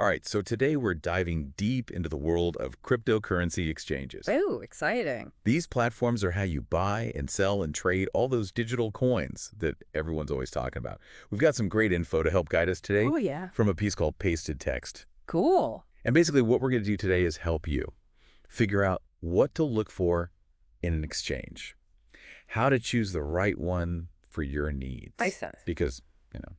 All right, so today we're diving deep into the world of cryptocurrency exchanges. Oh, exciting. These platforms are how you buy and sell and trade all those digital coins that everyone's always talking about. We've got some great info to help guide us today Oh, yeah. from a piece called Pasted Text. Cool. And basically what we're going to do today is help you figure out what to look for in an exchange, how to choose the right one for your needs. Makes sense. Because, you know,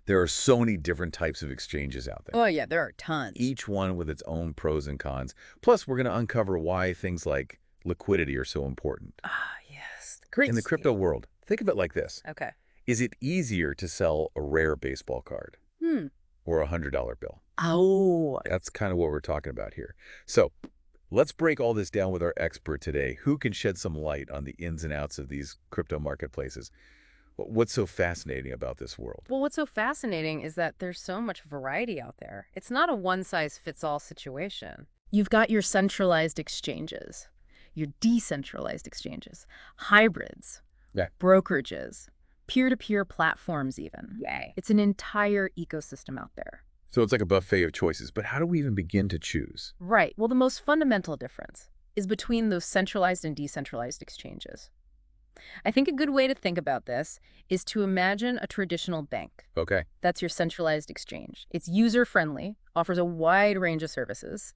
there are so many different types of exchanges out there. Oh, yeah, there are tons. Each one with its own pros and cons. Plus, we're going to uncover why things like liquidity are so important. Ah, yes. Great. In the crypto world, think of it like this. Okay. Is it easier to sell a rare baseball card Hmm. or a $100 bill? Oh. That's kind of what we're talking about here. So let's break all this down with our expert today, who can shed some light on the ins and outs of these crypto marketplaces. What's so fascinating about this world? Well, what's so fascinating is that there's so much variety out there. It's not a one-size-fits-all situation. You've got your centralized exchanges, your decentralized exchanges, hybrids, Yeah. brokerages, peer-to-peer platforms even. Yay. It's an entire ecosystem out there. So it's like a buffet of choices, but how do we even begin to choose? Right. Well, the most fundamental difference is between those centralized and decentralized exchanges. I think a good way to think about this is to imagine a traditional bank. Okay. That's your centralized exchange. It's user-friendly, offers a wide range of services,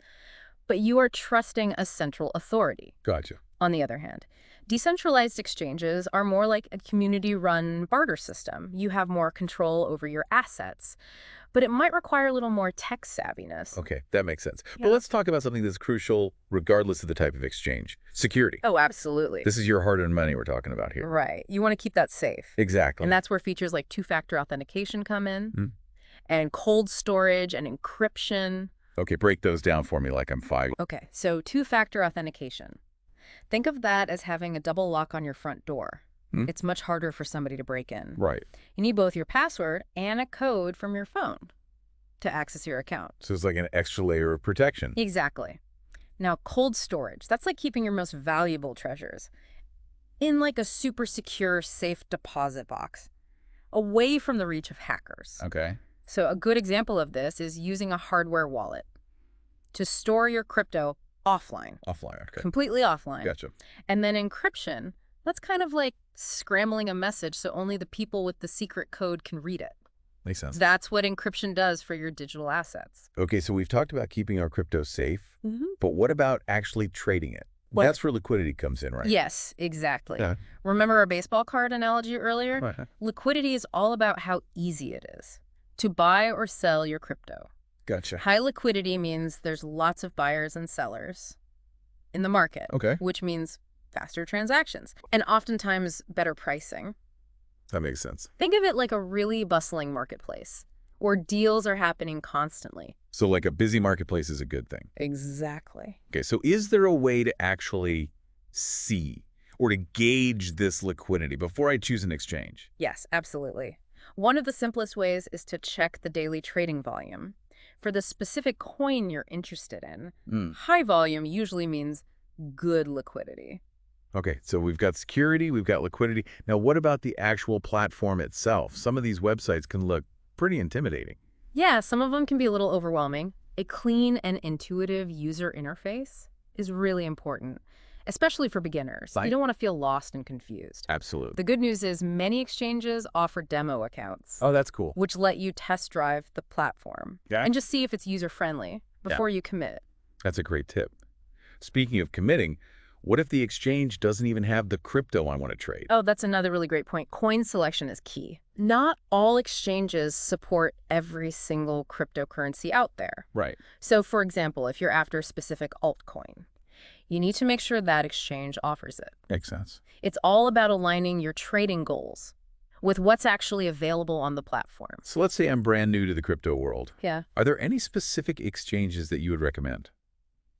but you are trusting a central authority. Gotcha. On the other hand, decentralized exchanges are more like a community-run barter system. You have more control over your assets, but it might require a little more tech savviness. Okay, that makes sense. Yeah. But let's talk about something that's crucial regardless of the type of exchange. Security. Oh, absolutely. This is your hard-earned money we're talking about here. Right. You want to keep that safe. Exactly. And that's where features like two-factor authentication come in, Hmm. and cold storage and encryption. Okay, break those down for me like I'm five. Okay, so two-factor authentication. Think of that as having a double lock on your front door. Hmm. It's much harder for somebody to break in. Right. You need both your password and a code from your phone to access your account. So it's like an extra layer of protection. Exactly. Now, cold storage, that's like keeping your most valuable treasures in like a super secure, safe deposit box, away from the reach of hackers. Okay. So a good example of this is using a hardware wallet to store your crypto offline, Offline. Okay. completely offline. Gotcha. And then encryption, that's kind of like scrambling a message so only the people with the secret code can read it. Makes sense. That's what encryption does for your digital assets. Okay, so we've talked about keeping our crypto safe, Mm-hmm. but what about actually trading it? Well- That's where liquidity comes in, right? Yes, exactly. Yeah. Remember our baseball card analogy earlier? Right. Liquidity is all about how easy it is to buy or sell your crypto. Gotcha. High liquidity means there's lots of buyers and sellers in the market, Okay. which means faster transactions and oftentimes better pricing. That makes sense. Think of it like a really bustling marketplace where deals are happening constantly. So like a busy marketplace is a good thing. Exactly. Okay, so is there a way to actually see or to gauge this liquidity before I choose an exchange? Yes, absolutely. One of the simplest ways is to check the daily trading volume. For the specific coin you're interested in, high volume usually means good liquidity. Okay, so we've got security, we've got liquidity. Now, what about the actual platform itself? Some of these websites can look pretty intimidating. Yeah, some of them can be a little overwhelming. A clean and intuitive user interface is really important, especially for beginners. Right. You don't want to feel lost and confused. Absolutely. The good news is many exchanges offer demo accounts, Oh, that's cool. which let you test drive the platform Yeah. and just see if it's user-friendly before you commit. That's a great tip. Speaking of committing, what if the exchange doesn't even have the crypto I want to trade? Oh, that's another really great point. Coin selection is key. Not all exchanges support every single cryptocurrency out there. Right. So, for example, if you're after a specific altcoin, you need to make sure that exchange offers it. Makes sense. It's all about aligning your trading goals with what's actually available on the platform. So let's say I'm brand new to the crypto world. Yeah. Are there any specific exchanges that you would recommend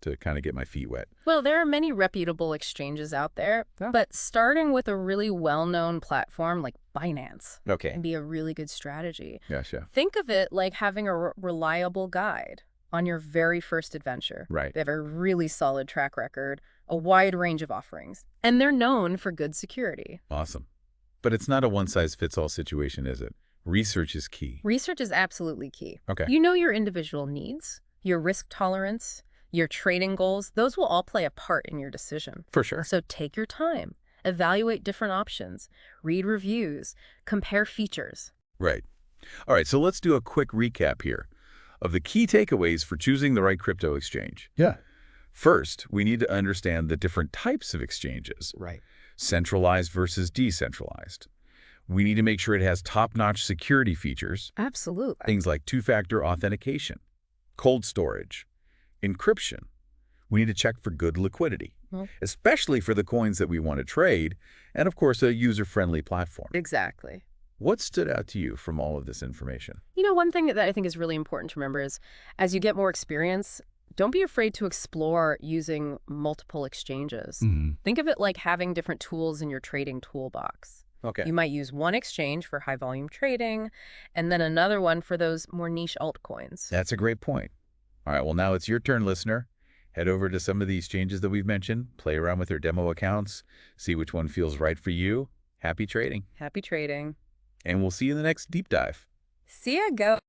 to kind of get my feet wet? Well, there are many reputable exchanges out there, Yeah. but starting with a really well-known platform like Binance Okay. can be a really good strategy. Gotcha. Think of it like having a reliable guide on your very first adventure. Right. They have a really solid track record, a wide range of offerings, and they're known for good security. Awesome. But it's not a one-size-fits-all situation, is it? Research is key. Research is absolutely key. Okay. You know your individual needs, your risk tolerance, your trading goals. Those will all play a part in your decision. For sure. So take your time. Evaluate different options. Read reviews. Compare features. Right. All right, so let's do a quick recap here of the key takeaways for choosing the right crypto exchange. Yeah. First, we need to understand the different types of exchanges, Right. centralized versus decentralized. We need to make sure it has top-notch security features, Absolutely. things like two-factor authentication, cold storage, encryption. We need to check for good liquidity, Well, especially for the coins that we want to trade, and of course, a user-friendly platform. exactly. What stood out to you from all of this information? You know, one thing that I think is really important to remember is as you get more experience, don't be afraid to explore using multiple exchanges. Think of it like having different tools in your trading toolbox. Okay. You might use one exchange for high volume trading and then another one for those more niche altcoins. That's a great point. All right, well, now it's your turn, listener. Head over to some of the exchanges that we've mentioned, play around with their demo accounts, see which one feels right for you. Happy trading. Happy trading. And we'll see you in the next deep dive. See ya go.